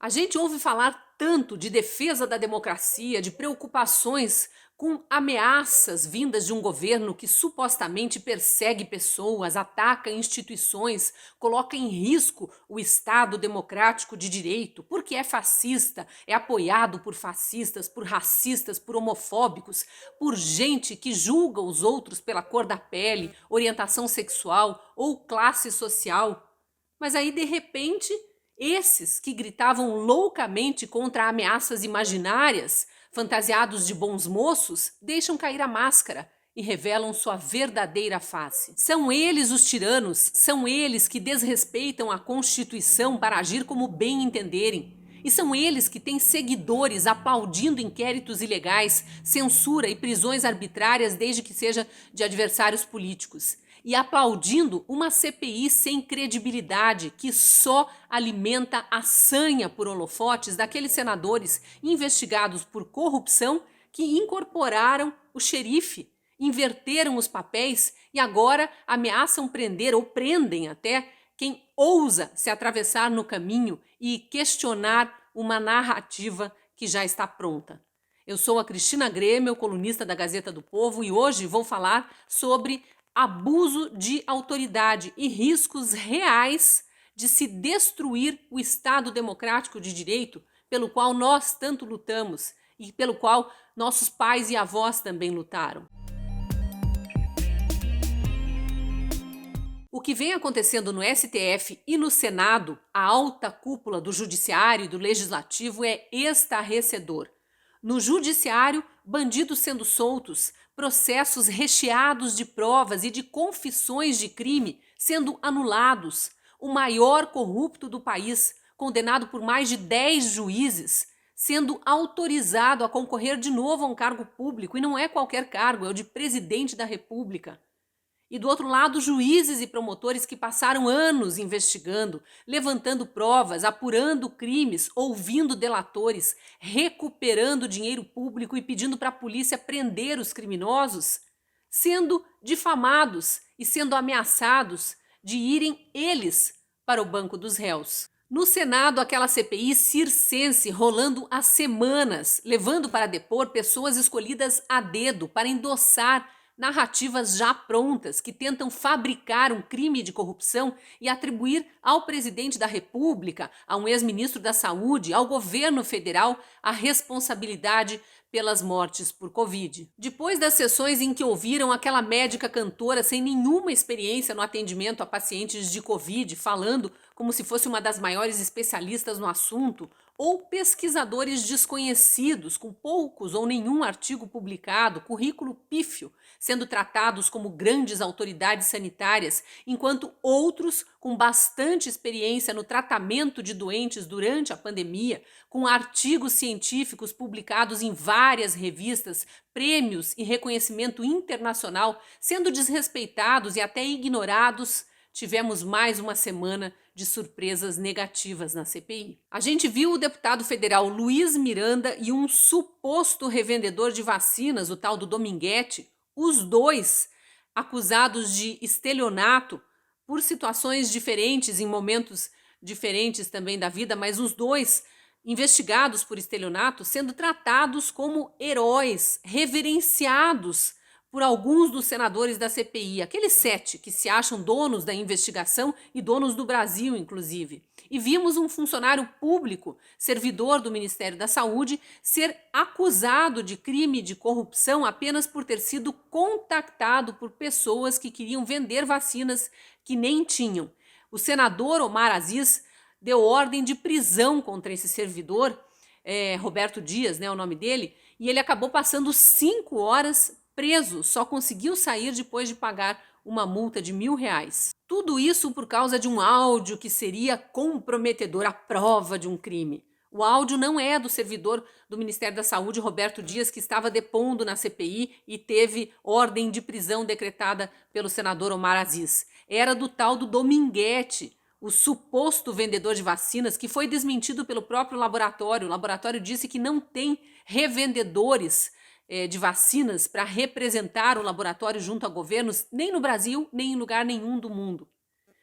A gente ouve falar tanto de defesa da democracia, de preocupações com ameaças vindas de um governo que supostamente persegue pessoas, ataca instituições, coloca em risco o Estado democrático de direito, porque é fascista, é apoiado por fascistas, por racistas, por homofóbicos, por gente que julga os outros pela cor da pele, orientação sexual ou classe social. Mas aí, de repente, esses que gritavam loucamente contra ameaças imaginárias, fantasiados de bons moços, deixam cair a máscara e revelam sua verdadeira face. São eles os tiranos, são eles que desrespeitam a Constituição para agir como bem entenderem. E são eles que têm seguidores aplaudindo inquéritos ilegais, censura e prisões arbitrárias desde que seja de adversários políticos. E aplaudindo uma CPI sem credibilidade que só alimenta a sanha por holofotes daqueles senadores investigados por corrupção que incorporaram o xerife, inverteram os papéis e agora ameaçam prender ou prendem até quem ousa se atravessar no caminho e questionar uma narrativa que já está pronta. Eu sou a Cristina Grêmio, colunista da Gazeta do Povo, e hoje vou falar sobre abuso de autoridade e riscos reais de se destruir o Estado democrático de direito pelo qual nós tanto lutamos e pelo qual nossos pais e avós também lutaram. O que vem acontecendo no STF e no Senado, a alta cúpula do Judiciário e do Legislativo, é estarrecedor. No Judiciário, bandidos sendo soltos, processos recheados de provas e de confissões de crime sendo anulados, o maior corrupto do país, condenado por mais de 10 juízes, sendo autorizado a concorrer de novo a um cargo público, e não é qualquer cargo, é o de presidente da República. E do outro lado, juízes e promotores que passaram anos investigando, levantando provas, apurando crimes, ouvindo delatores, recuperando dinheiro público e pedindo para a polícia prender os criminosos, sendo difamados e sendo ameaçados de irem eles para o banco dos réus. No Senado, aquela CPI circense rolando há semanas, levando para depor pessoas escolhidas a dedo para endossar narrativas já prontas que tentam fabricar um crime de corrupção e atribuir ao presidente da República, a um ex-ministro da Saúde, ao governo federal, a responsabilidade pelas mortes por Covid. Depois das sessões em que ouviram aquela médica cantora sem nenhuma experiência no atendimento a pacientes de Covid, falando como se fosse uma das maiores especialistas no assunto, ou pesquisadores desconhecidos, com poucos ou nenhum artigo publicado, currículo pífio, sendo tratados como grandes autoridades sanitárias, enquanto outros, com bastante experiência no tratamento de doentes durante a pandemia, com artigos científicos publicados em várias revistas, prêmios e reconhecimento internacional, sendo desrespeitados e até ignorados. Tivemos mais uma semana de surpresas negativas na CPI. A gente viu o deputado federal Luiz Miranda e um suposto revendedor de vacinas, o tal do Dominguete, os dois acusados de estelionato por situações diferentes, em momentos diferentes também da vida, mas os dois investigados por estelionato sendo tratados como heróis, reverenciados por alguns dos senadores da CPI, aqueles 7 que se acham donos da investigação e donos do Brasil, inclusive. E vimos um funcionário público, servidor do Ministério da Saúde, ser acusado de crime de corrupção apenas por ter sido contactado por pessoas que queriam vender vacinas que nem tinham. O senador Omar Aziz deu ordem de prisão contra esse servidor, Roberto Dias, né, o nome dele, e ele acabou passando 5 horas preso, só conseguiu sair depois de pagar uma multa de R$1.000. Tudo isso por causa de um áudio que seria comprometedor, a prova de um crime. O áudio não é do servidor do Ministério da Saúde, Roberto Dias, que estava depondo na CPI e teve ordem de prisão decretada pelo senador Omar Aziz. Era do tal do Dominguete, o suposto vendedor de vacinas, que foi desmentido pelo próprio laboratório. O laboratório disse que não tem revendedores de vacinas para representar o laboratório junto a governos, nem no Brasil, nem em lugar nenhum do mundo.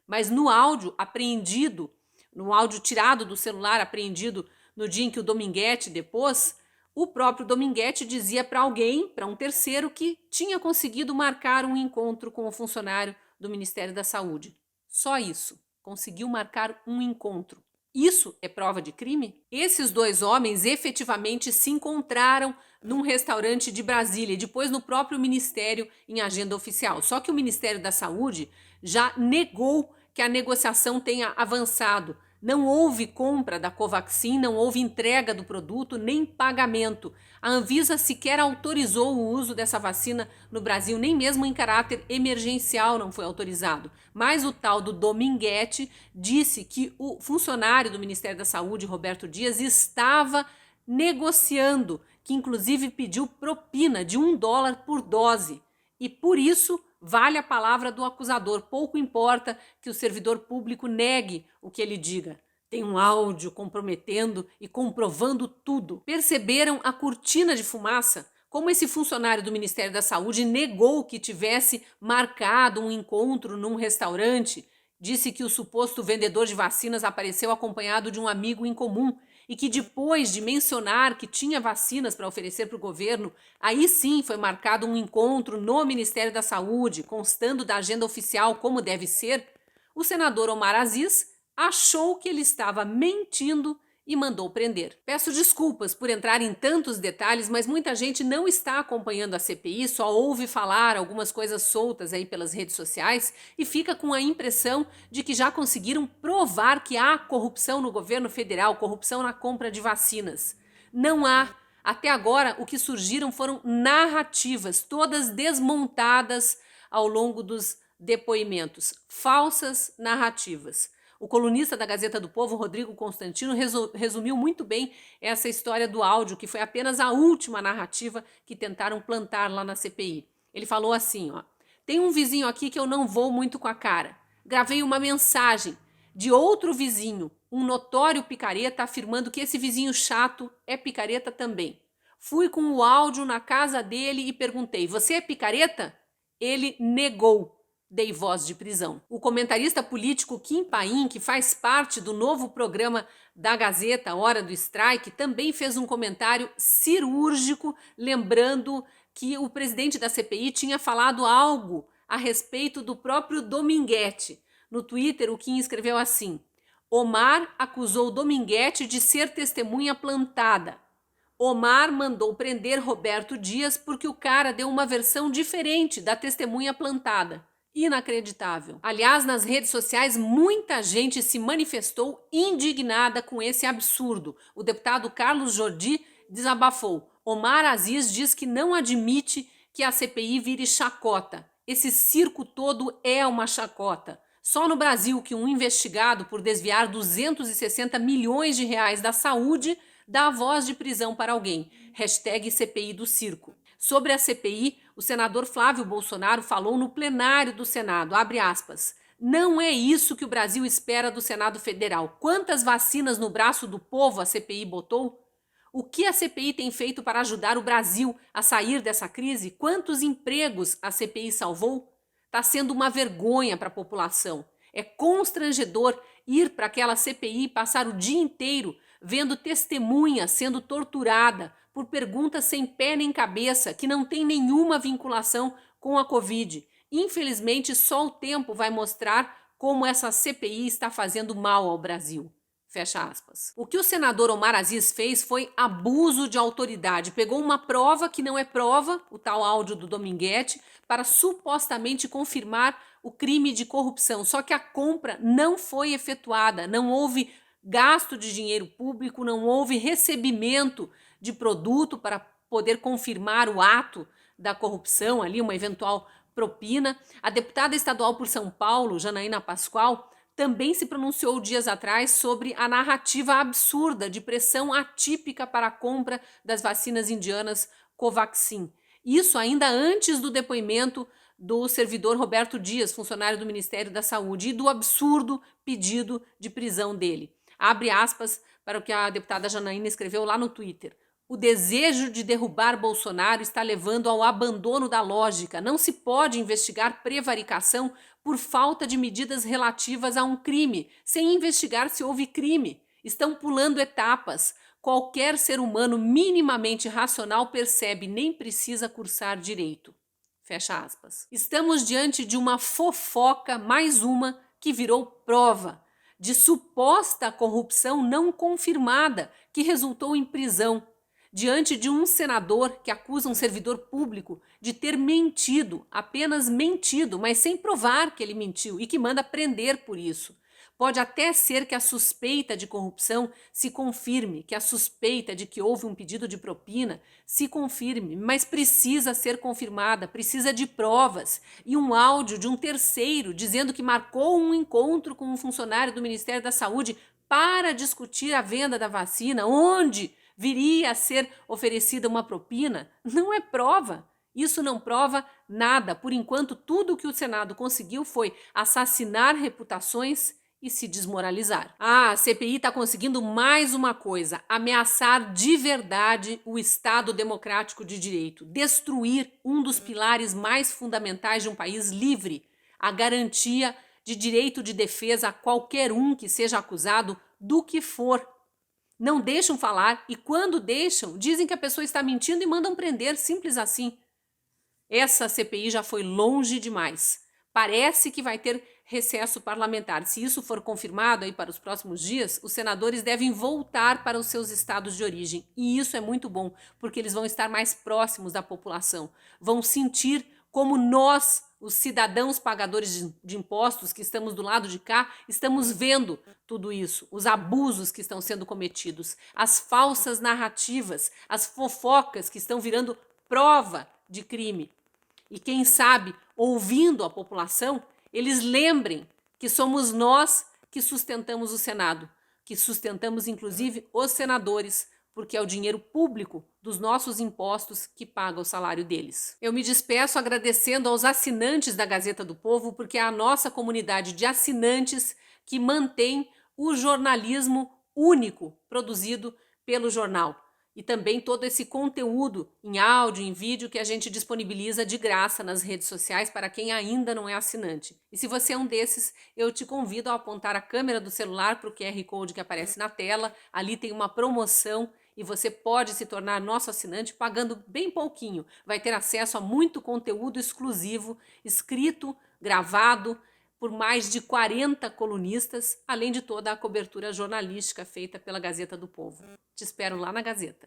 Mas no áudio apreendido No áudio tirado do celular apreendido no dia em que o Dominguete depôs, o próprio Dominguete dizia para alguém, para um terceiro, que tinha conseguido marcar um encontro com o funcionário do Ministério da Saúde. Só isso. Conseguiu marcar um encontro. Isso é prova de crime? Esses dois homens efetivamente se encontraram num restaurante de Brasília e depois no próprio Ministério em agenda oficial. Só que o Ministério da Saúde já negou que a negociação tenha avançado. Não houve compra da Covaxin, não houve entrega do produto, nem pagamento. A Anvisa sequer autorizou o uso dessa vacina no Brasil, nem mesmo em caráter emergencial não foi autorizado. Mas o tal do Dominguete disse que o funcionário do Ministério da Saúde, Roberto Dias, estava negociando, que inclusive pediu propina de $1 por dose. E por isso vale a palavra do acusador. Pouco importa que o servidor público negue o que ele diga. Tem um áudio comprometendo e comprovando tudo. Perceberam a cortina de fumaça? Como esse funcionário do Ministério da Saúde negou que tivesse marcado um encontro num restaurante, disse que o suposto vendedor de vacinas apareceu acompanhado de um amigo em comum e que depois de mencionar que tinha vacinas para oferecer para o governo, aí sim foi marcado um encontro no Ministério da Saúde, constando da agenda oficial como deve ser, o senador Omar Aziz achou que ele estava mentindo e mandou prender. Peço desculpas por entrar em tantos detalhes, mas muita gente não está acompanhando a CPI, só ouve falar algumas coisas soltas aí pelas redes sociais e fica com a impressão de que já conseguiram provar que há corrupção no governo federal, corrupção na compra de vacinas. Não há. Até agora, o que surgiram foram narrativas, todas desmontadas ao longo dos depoimentos. Falsas narrativas. O colunista da Gazeta do Povo, Rodrigo Constantino, resumiu muito bem essa história do áudio, que foi apenas a última narrativa que tentaram plantar lá na CPI. Ele falou assim, ó: tem um vizinho aqui que eu não vou muito com a cara. Gravei uma mensagem de outro vizinho, um notório picareta, afirmando que esse vizinho chato é picareta também. Fui com o áudio na casa dele e perguntei: você é picareta? Ele negou. Dei voz de prisão. O comentarista político Kim Paim, que faz parte do novo programa da Gazeta, Hora do Strike, também fez um comentário cirúrgico, lembrando que o presidente da CPI tinha falado algo a respeito do próprio Dominguete. No Twitter, o Kim escreveu assim: Omar acusou Dominguete de ser testemunha plantada. Omar mandou prender Roberto Dias porque o cara deu uma versão diferente da testemunha plantada. Inacreditável. Aliás, nas redes sociais, muita gente se manifestou indignada com esse absurdo. O deputado Carlos Jordi desabafou. Omar Aziz diz que não admite que a CPI vire chacota. Esse circo todo é uma chacota. Só no Brasil que um investigado por desviar 260 milhões de reais da saúde dá voz de prisão para alguém. Hashtag CPI do circo. Sobre a CPI, o senador Flávio Bolsonaro falou no plenário do Senado, abre aspas, não é isso que o Brasil espera do Senado Federal. Quantas vacinas no braço do povo a CPI botou? O que a CPI tem feito para ajudar o Brasil a sair dessa crise? Quantos empregos a CPI salvou? Está sendo uma vergonha para a população. É constrangedor ir para aquela CPI e passar o dia inteiro vendo testemunha sendo torturada por perguntas sem pé nem cabeça, que não tem nenhuma vinculação com a Covid. Infelizmente, só o tempo vai mostrar como essa CPI está fazendo mal ao Brasil. Fecha aspas. O que o senador Omar Aziz fez foi abuso de autoridade. Pegou uma prova que não é prova, o tal áudio do Dominguete, para supostamente confirmar o crime de corrupção. Só que a compra não foi efetuada, não houve gasto de dinheiro público, não houve recebimento de produto para poder confirmar o ato da corrupção, ali uma eventual propina. A deputada estadual por São Paulo, Janaína Pascoal, também se pronunciou dias atrás sobre a narrativa absurda de pressão atípica para a compra das vacinas indianas Covaxin. Isso ainda antes do depoimento do servidor Roberto Dias, funcionário do Ministério da Saúde, e do absurdo pedido de prisão dele. Abre aspas para o que a deputada Janaína escreveu lá no Twitter. O desejo de derrubar Bolsonaro está levando ao abandono da lógica. Não se pode investigar prevaricação por falta de medidas relativas a um crime, sem investigar se houve crime. Estão pulando etapas. Qualquer ser humano minimamente racional percebe, nem precisa cursar direito. Fecha aspas. Estamos diante de uma fofoca, mais uma, que virou prova de suposta corrupção não confirmada, que resultou em prisão. Diante de um senador que acusa um servidor público de ter mentido, apenas mentido, mas sem provar que ele mentiu e que manda prender por isso. Pode até ser que a suspeita de corrupção se confirme, que a suspeita de que houve um pedido de propina se confirme, mas precisa ser confirmada, precisa de provas e um áudio de um terceiro dizendo que marcou um encontro com um funcionário do Ministério da Saúde para discutir a venda da vacina, onde viria a ser oferecida uma propina, não é prova. Isso não prova nada. Por enquanto, tudo o que o Senado conseguiu foi assassinar reputações e se desmoralizar. A CPI está conseguindo mais uma coisa: ameaçar de verdade o Estado democrático de direito, destruir um dos pilares mais fundamentais de um país livre, a garantia de direito de defesa a qualquer um que seja acusado do que for. Não deixam falar e quando deixam, dizem que a pessoa está mentindo e mandam prender, simples assim. Essa CPI já foi longe demais. Parece que vai ter recesso parlamentar. Se isso for confirmado aí para os próximos dias, os senadores devem voltar para os seus estados de origem. E isso é muito bom, porque eles vão estar mais próximos da população. Vão sentir como nós, os cidadãos pagadores de impostos que estamos do lado de cá, estamos vendo tudo isso, os abusos que estão sendo cometidos, as falsas narrativas, as fofocas que estão virando prova de crime. E quem sabe, ouvindo a população, eles lembrem que somos nós que sustentamos o Senado, que sustentamos inclusive os senadores, porque é o dinheiro público dos nossos impostos que paga o salário deles. Eu me despeço agradecendo aos assinantes da Gazeta do Povo, porque é a nossa comunidade de assinantes que mantém o jornalismo único produzido pelo jornal. E também todo esse conteúdo em áudio, em vídeo que a gente disponibiliza de graça nas redes sociais para quem ainda não é assinante. E se você é um desses, eu te convido a apontar a câmera do celular para o QR Code que aparece na tela. Ali tem uma promoção e você pode se tornar nosso assinante pagando bem pouquinho. Vai ter acesso a muito conteúdo exclusivo, escrito, gravado, por mais de 40 colunistas, além de toda a cobertura jornalística feita pela Gazeta do Povo. Te espero lá na Gazeta.